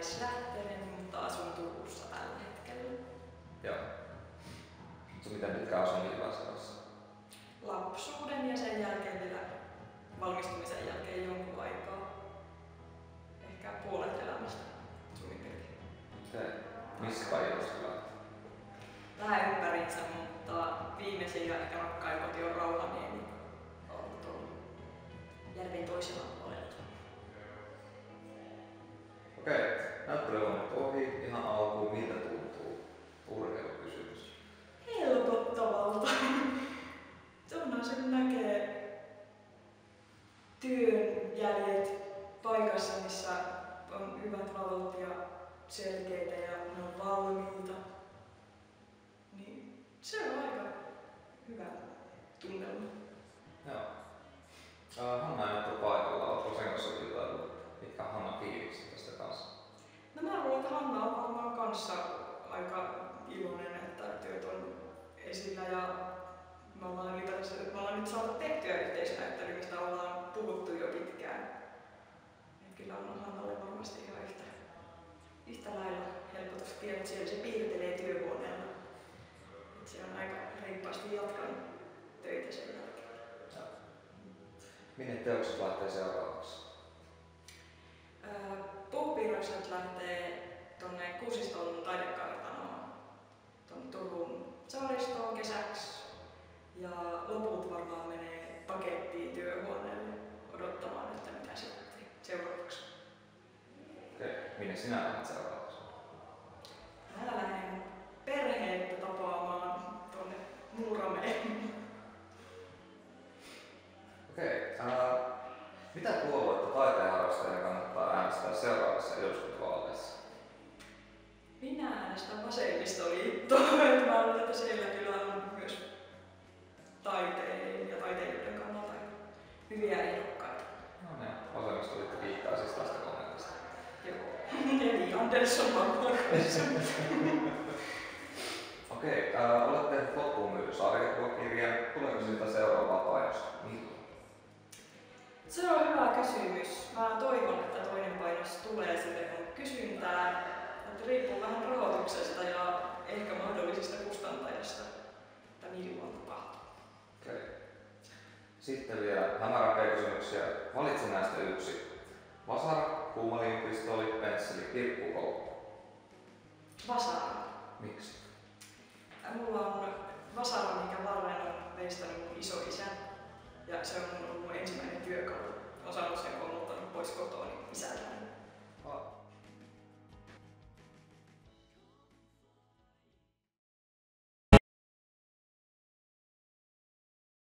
edeslähtöinen, mutta asun Turussa tällä hetkellä. Joo. Miten pitkään asun Jyväskylässä? Lapsuuden ja sen jälkeen vielä valmistumisen jälkeen jonkun aikaa. Ehkä puolet elämästä suurin piirtein. Okei. Missä päin Jyväskylää? Vähän ympäriinsä, mutta viimeisin ja ehkä rakkain koti on Rauhaniemi. On tuolla järven toisella puolella. Okei. Näyttely on nyt ohi. Ihan alkuun, miltä tuntuu? Urheilukysymys. Helpottavalta. Onhan se, kun näkee työn jäljet paikassa, missä on hyvät valot ja selkeitä ja ne on valmiita. Niin se on aika hyvä tunnelma. Joo. Hanna ei ole paikalla. Oletko sen kanssa jutellut? Mitkä on Hanna fiiliksi tästä kanssa? No mä luulen, että Hanna on varmaan kanssa aika iloinen, että työt on esillä ja me ollaan nyt saatu tehtyä yhteisnäyttely, mistä ollaan puhuttu jo pitkään. Et kyllä on Hannalle varmasti ihan yhtä lailla helpotus tiedä, siellä se piirtelee työhuoneella. Et se on aika reippaasti jatkanut töitä sen jälkeen. Minne teokset lähtee seuraavaksi? Puupiirrokset lähtee tonne Kuusiston taidekartanoon, tuonne Turun saaristoon kesäksi. Ja loput varmaan menee pakettiin työhuoneelle odottamaan, että mitä sitten seuraavaksi. Okei. Minne sinä lähdet seuraavaksi? Mä lähden perhettä tapaamaan tuonne Muurameen. Okei. Mitä puoluetta taiteen harrastajan kannattaa äänestää seuraavassa eduskuntavaaleissa? Minä äänestän Vasemmistoliittoa. Mä luulen, että siellä kyllä on myös taiteen ja taiteilijoiden kannalta hyviä ehdokkaita. No niin, Vasemmistoliitto kiittää siis tästä kommentista. Joo. Eli Andersson varmaan. Okei, olet tehnyt loppuun myyty sarjakuvakirjan. Tuleeko siltä seuraavaa painosta? Milloin? Se on hyvä kysymys. Mä toivon, että toinen painos tulee sille, kun kysyntää. Että riippuu vähän rahoituksesta ja ehkä mahdollisista kustantajista, että milloin tapahtuu. Okei. Sitten vielä hämärämpiä kysymyksiä. Valitse näistä yksi. Vasara, kuumalinpistoli, pensseli, kirppukoukku. Vasara. Miksi? Mulla on vasara, minkä varren on veistänyt mun isoisä. Ja se on ollut mun ensimmäinen työkalu. Olen saanut sen, kun olen ottanut pois kotoa isältä.